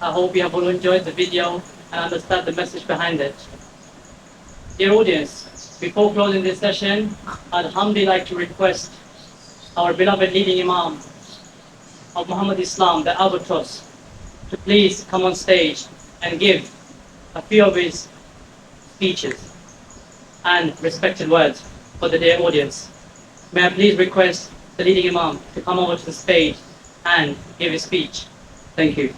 I hope you have all enjoyed the video and understand the message behind it. Dear audience, before closing this session, I'd humbly like to request our beloved leading Imam of Muhammad Islam, the Albatross, to please come on stage and give a few of his speeches and respected words for the dear audience. May I please request the leading Imam to come over to the stage and give his speech. Thank you.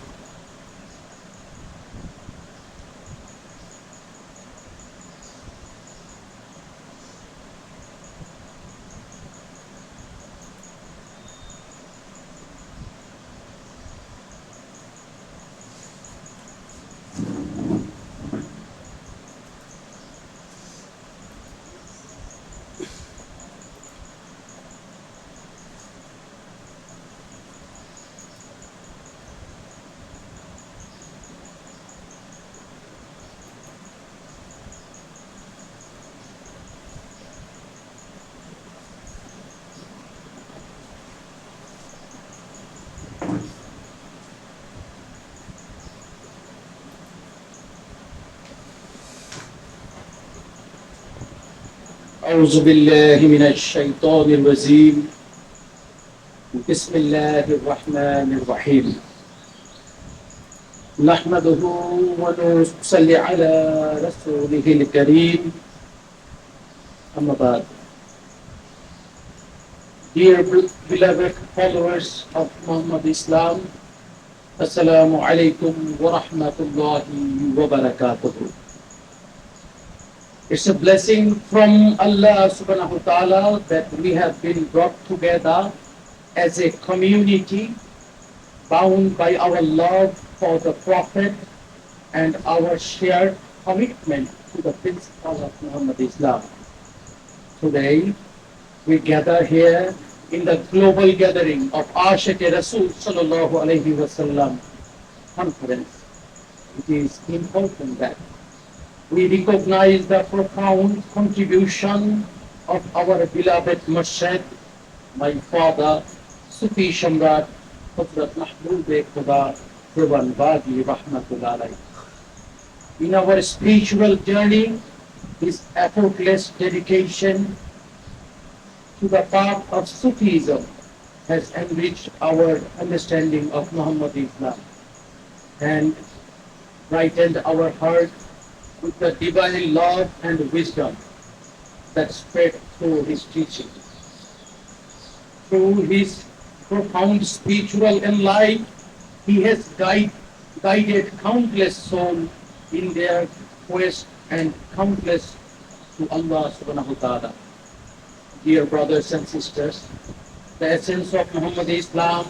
أعوذ بالله من الشيطان الرجيم بسم الله الرحمن الرحيم نحمده ونصلي على رسوله الكريم أما بعد. Dear beloved followers of Muhammad Islam, Assalamu alaikum wa rahmatullahi wa barakatuh. It's a blessing from Allah subhanahu wa ta'ala that we have been brought together as a community bound by our love for the Prophet and our shared commitment to the principle of Muhammad Islam. Today, we gather here in the global gathering of Ashek Rasul sallallahu alayhi wa sallam conference. It is important that we recognize the profound contribution of our beloved Murshid, my father, Sufi Shamrat, Qudrat Khoda, Dewanbagi, rahmatullah. In our spiritual journey, his effortless dedication to the path of Sufism has enriched our understanding of Muhammad Islam and brightened our heart with the divine love and wisdom that spread through his teaching. Through his profound spiritual insight, he has guided countless souls in their quest and countless to Allah subhanahu wa ta'ala. Dear brothers and sisters, the essence of Muhammad Islam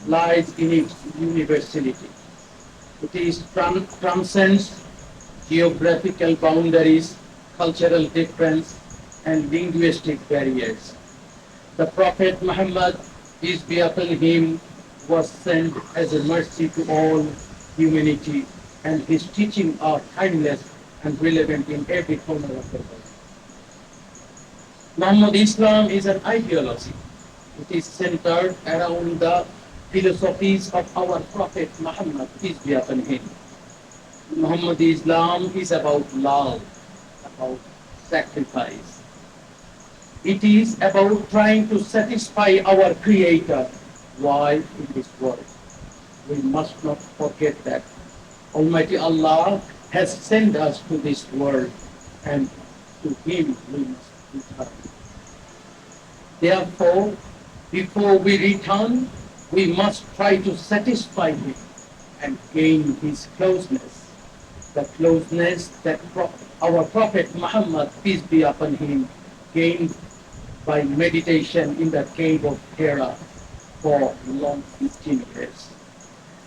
lies in its universality. It transcends geographical boundaries, cultural difference, and linguistic barriers. The Prophet Muhammad, peace be upon him, was sent as a mercy to all humanity, and his teachings are timeless and relevant in every corner of the world. Muhammad Islam is an ideology. It is centered around the philosophies of our Prophet Muhammad, peace be upon him. Muhammad Islam is about love, about sacrifice. It is about trying to satisfy our Creator while in this world. We must not forget that Almighty Allah has sent us to this world, and to Him we must return. Therefore, before we return, we must try to satisfy Him and gain His closeness. The closeness that our Prophet Muhammad, peace be upon him, gained by meditation in the cave of Hira for long 15 years.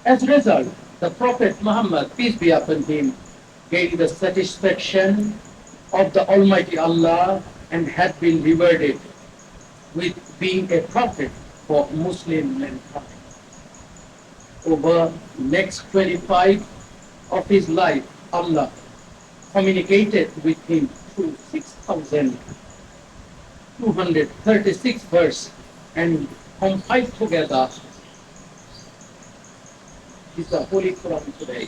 As a result, the Prophet Muhammad, peace be upon him, gained the satisfaction of the Almighty Allah and had been rewarded with being a prophet for Muslim mankind. Over next 25 of his life, Allah communicated with him through 6,236 verses and compiled together is the Holy Quran today.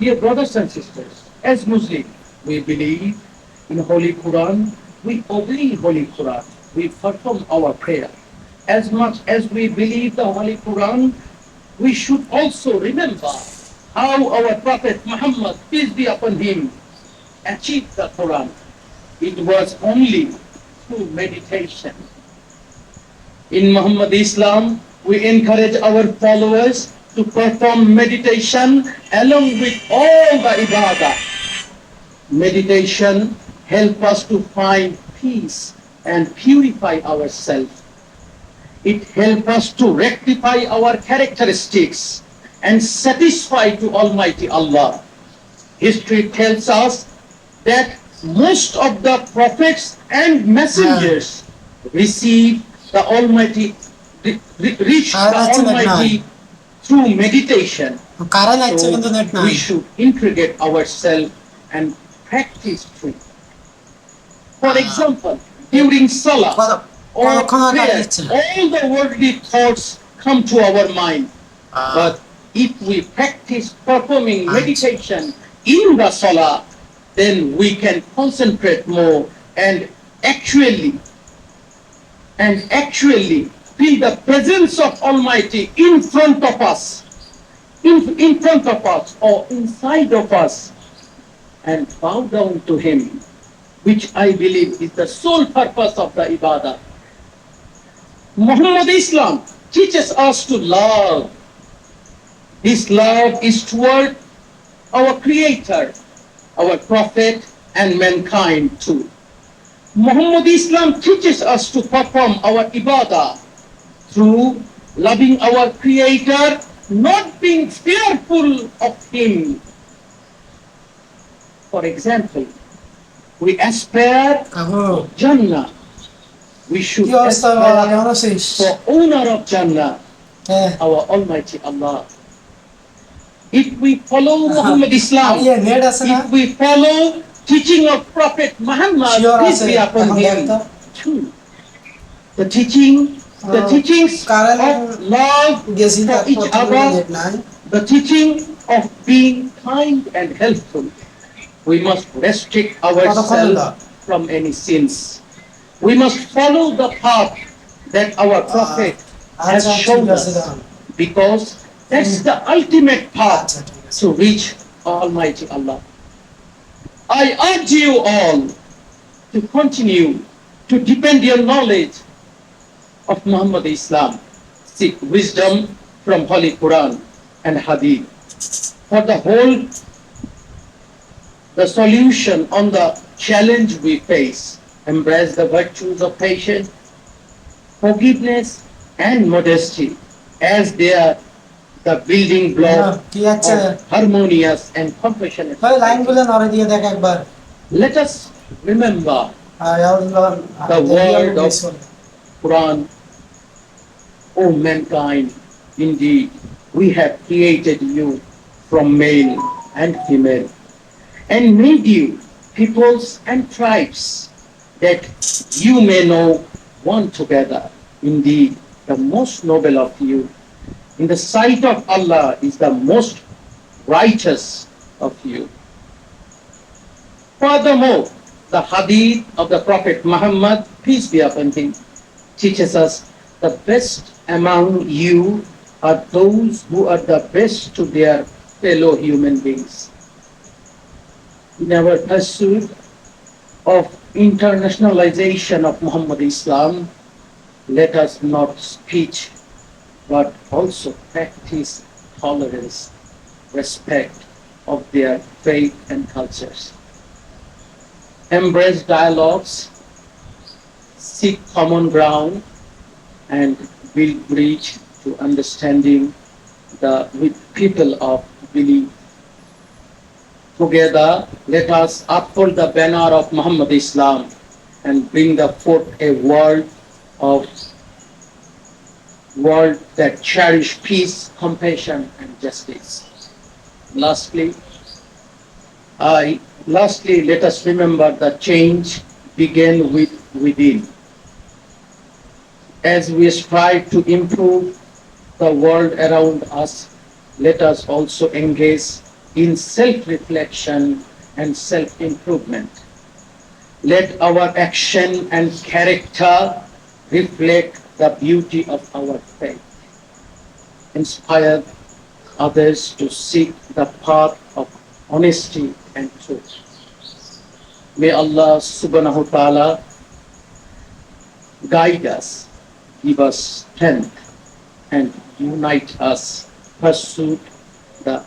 Dear brothers and sisters, as Muslims, we believe in Holy Quran, we obey Holy Quran, we perform our prayer. As much as we believe the Holy Quran, we should also remember how our Prophet Muhammad, peace be upon him, achieved the Quran. It was only through meditation. In Muhammad Islam, we encourage our followers to perform meditation along with all the ibadah. Meditation helps us to find peace and purify ourselves. It helps us to rectify our characteristics and satisfy to Almighty Allah. History tells us that most of the prophets and messengers receive the Almighty, reach the Almighty through meditation. So we should integrate ourselves and practice through. For example, during Salah or prayer, all the worldly thoughts come to our mind. But if we practice performing meditation in the Salah, then we can concentrate more and actually feel the presence of Almighty in front of us, in front of us or inside of us, and bow down to Him, which I believe is the sole purpose of the ibadah. Muhammad Islam teaches us to love. This love is toward our Creator, our Prophet, and mankind too. Muhammad Islam teaches us to perform our ibadah through loving our Creator, not being fearful of Him. For example, we aspire for Jannah. We should aspire for owner of Jannah, our Almighty Allah. If we follow Muhammad Islam, if we follow teaching of Prophet Muhammad, peace be upon him, too. The teachings of love for each other, the teaching of being kind and helpful. We must restrict ourselves from any sins. We must follow the path that our Prophet has shown us, because that's the ultimate path to reach Almighty Allah. I urge you all to continue to deepen your knowledge of Muhammad Islam, seek wisdom from Holy Quran and Hadith. For the solution on the challenge we face, embrace the virtues of patience, forgiveness, and modesty, as they are the building block of harmonious and compassionate. Let us remember the word of Quran. O mankind, indeed, we have created you from male and female, and made you peoples and tribes, that you may know one together. Indeed, the most noble of you in the sight of Allah is the most righteous of you. Furthermore, the hadith of the Prophet Muhammad, peace be upon him, teaches us the best among you are those who are the best to their fellow human beings. In our pursuit of internationalization of Muhammad Islam, let us not speak but also practice tolerance, respect of their faith and cultures. Embrace dialogues, seek common ground, and build bridge to understanding with people of belief. Together, let us uphold the banner of Muhammad Islam and bring forth a world that cherish peace, compassion, and justice. Lastly, let us remember the change began within. As we strive to improve the world around us, let us also engage in self-reflection and self-improvement. Let our action and character reflect the beauty of our faith. Inspire others to seek the path of honesty and truth. May Allah subhanahu wa ta'ala guide us, give us strength, and unite us, pursue the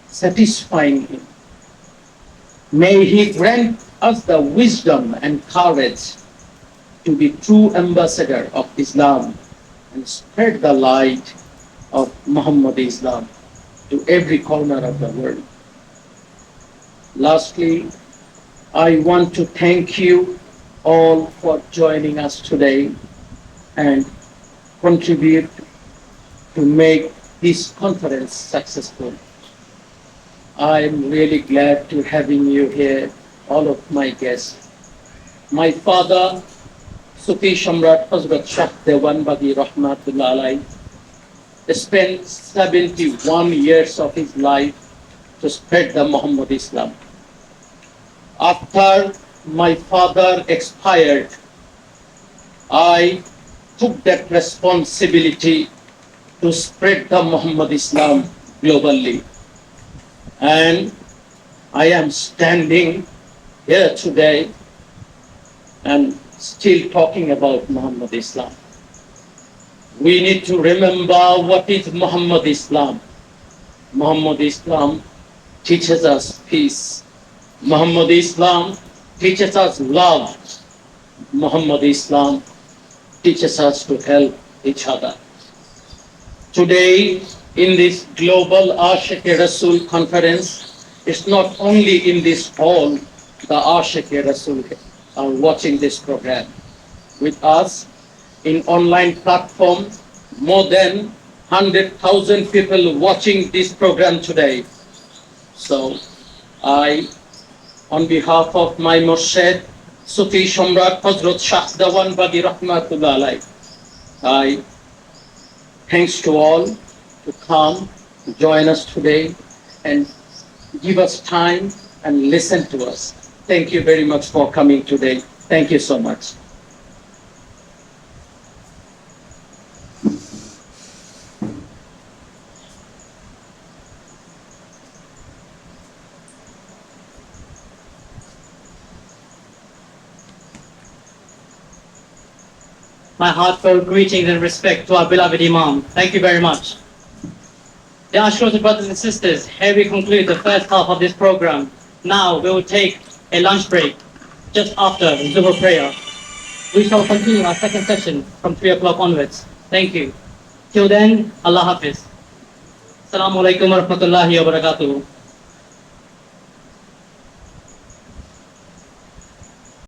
satisfying Him. May He grant us the wisdom and courage to be true ambassador of Islam and spread the light of Muhammad Islam to every corner of the world. Lastly, I want to thank you all for joining us today and contribute to make this conference successful. I'm really glad to having you here, all of my guests. My father, Sufi Shamrat Hযরত Dewanbagi Rahmatullah alayhi, spent 71 years of his life to spread the Muhammad Islam. After my father expired, I took that responsibility to spread the Muhammad Islam globally. And I am standing here today and still talking about Muhammad Islam. We need to remember what is Muhammad Islam. Muhammad Islam teaches us peace. Muhammad Islam teaches us love. Muhammad Islam teaches us to help each other. Today, in this global Ashek Rasul conference, it's not only in this hall the Ashek Rasul are watching this program. With us, in online platform, more than 100,000 people watching this program today. So, on behalf of my Murshid, Sufi Shamrat Hযরত Dewanbagi Rahmatullah alayhi, I thanks to all to come, join us today and give us time and listen to us. Thank you very much for coming today. Thank you so much. My heartfelt greetings and respect to our beloved Imam. Thank you very much. Dear Ashek brothers and sisters, here we conclude the first half of this program. Now we will take a lunch break just after Juger prayer. We shall continue our second session from 3 o'clock onwards. Thank you. Till then, Allah Hafiz. Assalamu alaikum wa rahmatullahi wa barakatuh.